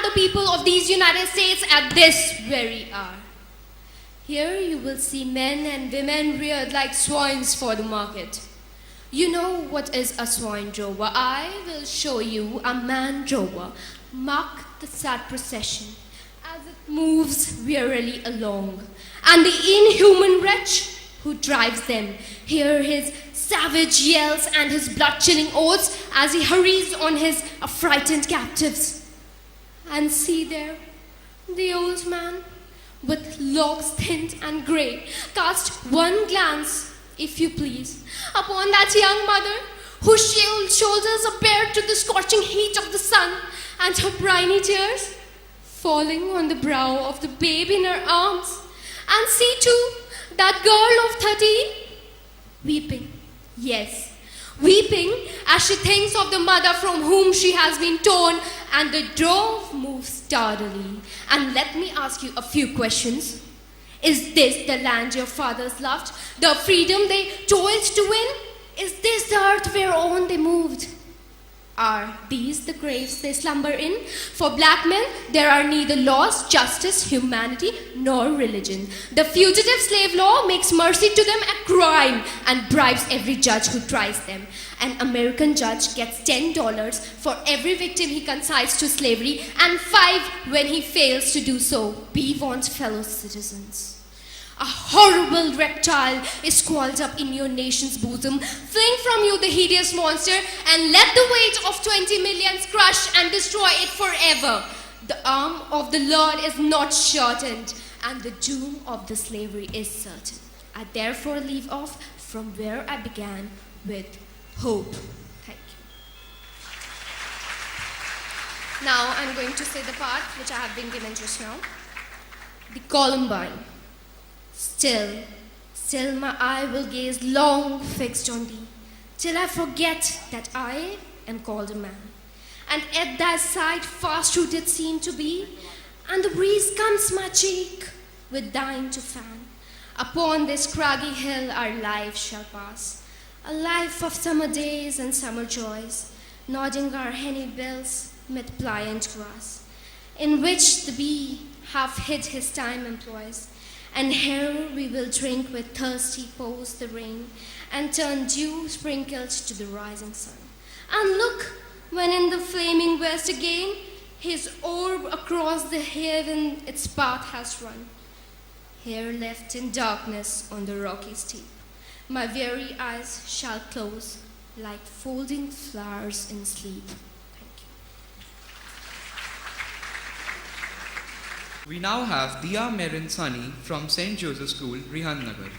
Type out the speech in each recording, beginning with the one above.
the people of these United States at this very hour. Here you will see men and women reared like swines for the market. You know what is a swine drover. I will show you a man drover. Mark the sad procession as it moves wearily along, and the inhuman wretch who drives them. Hear his savage yells and his blood-chilling oaths as he hurries on his affrighted captives. And see there, the old man, with locks thin and grey, cast one glance, if you please, upon that young mother whose shoulders are bare to the scorching heat of the sun, and her briny tears falling on the brow of the babe in her arms. And see too that girl of 13 weeping, yes, weeping as she thinks of the mother from whom she has been torn, and the drove moves sturdily. And let me ask you a few questions. Is this the land your fathers loved, the freedom they toiled to win? Is this the earth whereon they moved? Are these the graves they slumber in? For black men, there are neither laws, justice, humanity, nor religion. The fugitive slave law makes mercy to them a crime and bribes every judge who tries them. An American judge gets $10 for every victim he consigns to slavery, and $5 when he fails to do so. Be warned, fellow citizens. A horrible reptile is coiled up in your nation's bosom. Fling from you the hideous monster, and let the weight of 20 millions crush and destroy it forever. The arm of the Lord is not shortened, and the doom of the slavery is certain. I therefore leave off from where I began, with hope. Thank you. Now I'm going to say the part which I have been given just now. The Columbine. Still my eye will gaze long fixed on thee, till I forget that I am called a man. And at thy side fast rooted seem to be, and the breeze comes my cheek with thine to fan. Upon this craggy hill our life shall pass, a life of summer days and summer joys, nodding our henny bills mid pliant grass, in which the bee half hid his time employs. And here we will drink with thirsty paws the rain, and turn dew sprinkled to the rising sun. And look, when in the flaming west again his orb across the heaven its path has run. Here left in darkness on the rocky steep, my weary eyes shall close like folding flowers in sleep. We now have Dia Merin Sani from St. Joseph School, Rihannagar.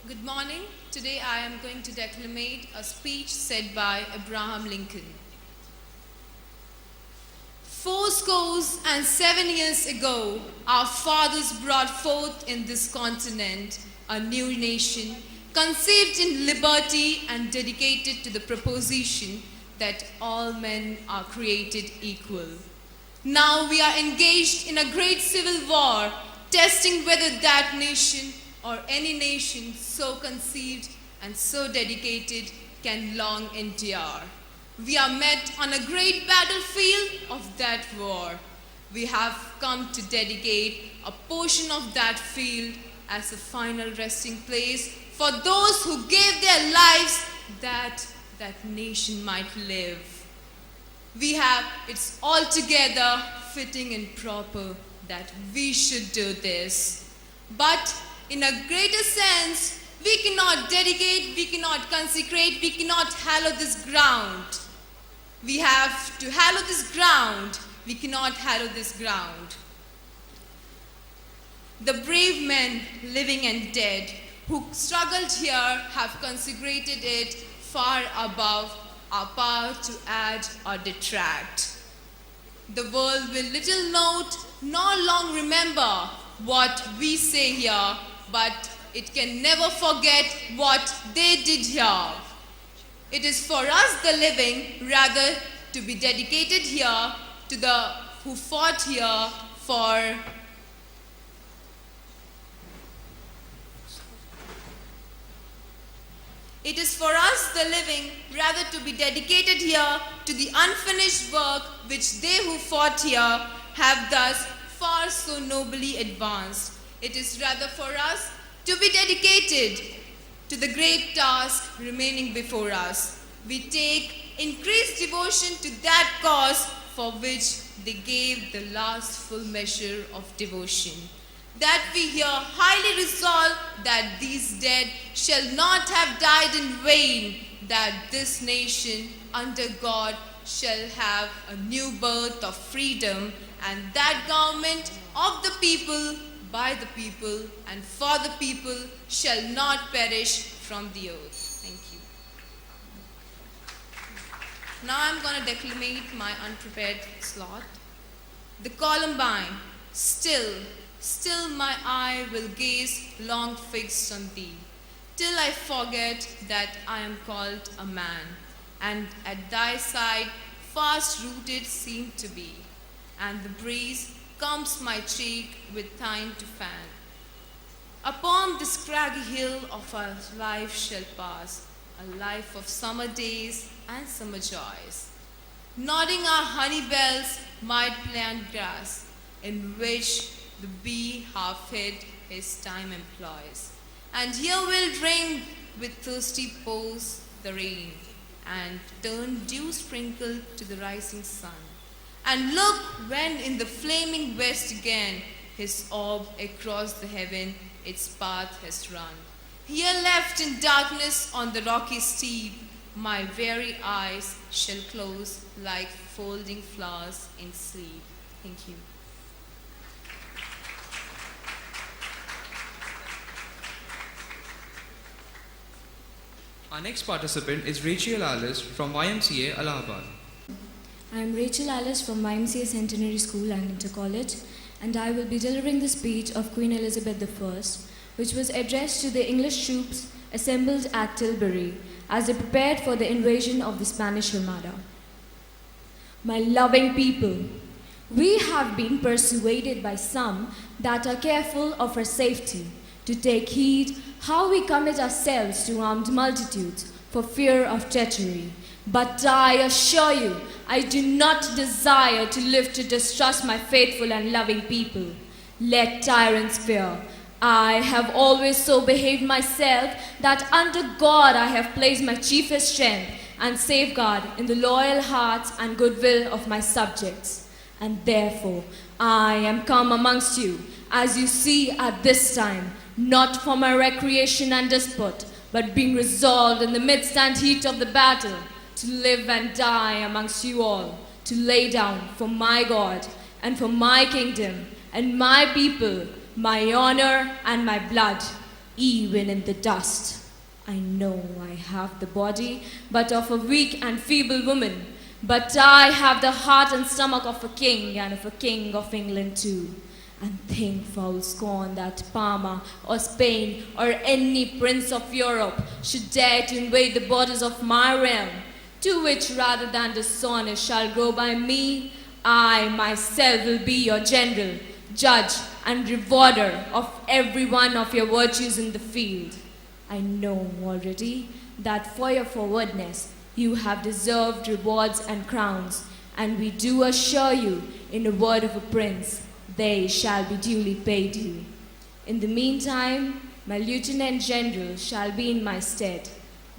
Good morning. Today I am going to declamate a speech said by Abraham Lincoln. 7 years ago, our fathers brought forth in this continent a new nation, conceived in liberty and dedicated to the proposition that all men are created equal. Now we are engaged in a great civil war, testing whether that nation or any nation so conceived and so dedicated can long endure. We are met on a great battlefield of that war. We have come to dedicate a portion of that field as a final resting place for those who gave their lives that nation might live. It's altogether fitting and proper that we should do this. But in a greater sense, we cannot dedicate, we cannot consecrate, we cannot hallow this ground. We have to hallow this ground. We cannot hallow this ground. The brave men, living and dead, who struggled here have consecrated it far above our power to add or detract. The world will little note nor long remember what we say here, but it can never forget what they did here. It is for us, the living, rather to be dedicated here to the who fought here for It is for us, the living, rather to be dedicated here to the unfinished work which they who fought here have thus far so nobly advanced. It is rather for us to be dedicated to the great task remaining before us. We take increased devotion to that cause for which they gave the last full measure of devotion. That we here highly resolve that these dead shall not have died in vain, that this nation under God shall have a new birth of freedom, and that government of the people, by the people, and for the people shall not perish from the earth. Thank you. Now I'm going to declamate my unprepared slot. The Columbine, still my eye will gaze long fixed on thee, till I forget that I am called a man, and at thy side fast rooted seem to be, and the breeze comes my cheek with thine to fan. Upon this craggy hill of our life shall pass, a life of summer days and summer joys, nodding our honey bells might plant grass, in which the bee half hid his time employs. And here will drink with thirsty pores the rain, and turn dew sprinkled to the rising sun. And look when in the flaming west again his orb across the heaven its path has run. Here left in darkness on the rocky steep, my weary eyes shall close like folding flowers in sleep. Thank you. Our next participant is Rachel Alice from YMCA Allahabad. I am Rachel Alice from YMCA Centenary School and Inter College, and I will be delivering the speech of Queen Elizabeth I, which was addressed to the English troops assembled at Tilbury as they prepared for the invasion of the Spanish Armada. My loving people, we have been persuaded by some that are careful of our safety to take heed how we commit ourselves to armed multitudes for fear of treachery. But I assure you, I do not desire to live to distrust my faithful and loving people. Let tyrants fear. I have always so behaved myself that under God I have placed my chiefest strength and safeguard in the loyal hearts and goodwill of my subjects. And therefore I am come amongst you, as you see at this time, not for my recreation and dispute, but being resolved in the midst and heat of the battle, to live and die amongst you all, to lay down for my God and for my kingdom and my people, my honor and my blood, even in the dust. I know I have the body but of a weak and feeble woman, but I have the heart and stomach of a king, and of a king of England too. And think, foul scorn, that Parma or Spain or any prince of Europe should dare to invade the borders of my realm, to which rather than dishonor shall grow by me, I myself will be your general, judge and rewarder of every one of your virtues in the field. I know already that for your forwardness you have deserved rewards and crowns, and we do assure you, in a word of a prince, they shall be duly paid you. In the meantime, my lieutenant general shall be in my stead,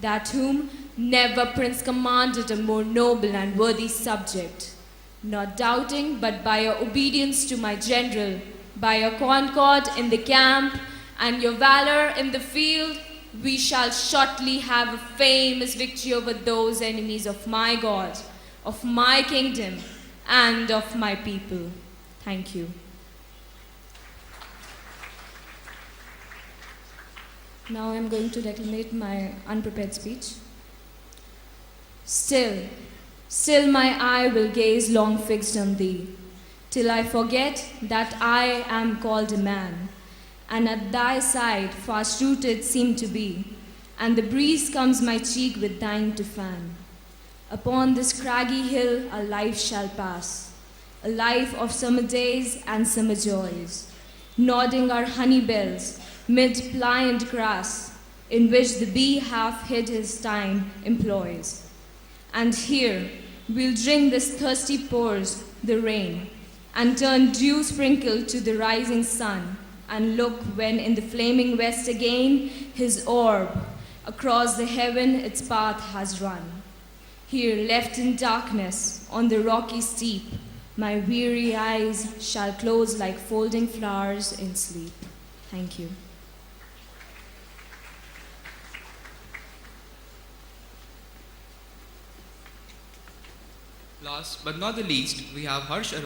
that whom never prince commanded a more noble and worthy subject. Not doubting, but by your obedience to my general, by your concord in the camp, and your valor in the field, we shall shortly have a famous victory over those enemies of my God, of my kingdom, and of my people. Thank you. Now I'm going to declamate my unprepared speech. Still my eye will gaze long fixed on thee, till I forget that I am called a man, and at thy side fast rooted seem to be, and the breeze comes my cheek with thine to fan. Upon this craggy hill a life shall pass, a life of summer days and summer joys, nodding our honey bells mid pliant grass, in which the bee half hid his time employs. And here we'll drink this thirsty pours the rain, and turn dew sprinkled to the rising sun, and look when in the flaming west again his orb across the heaven its path has run. Here left in darkness on the rocky steep, my weary eyes shall close like folding flowers in sleep. Thank you. Last but not the least, we have Harsh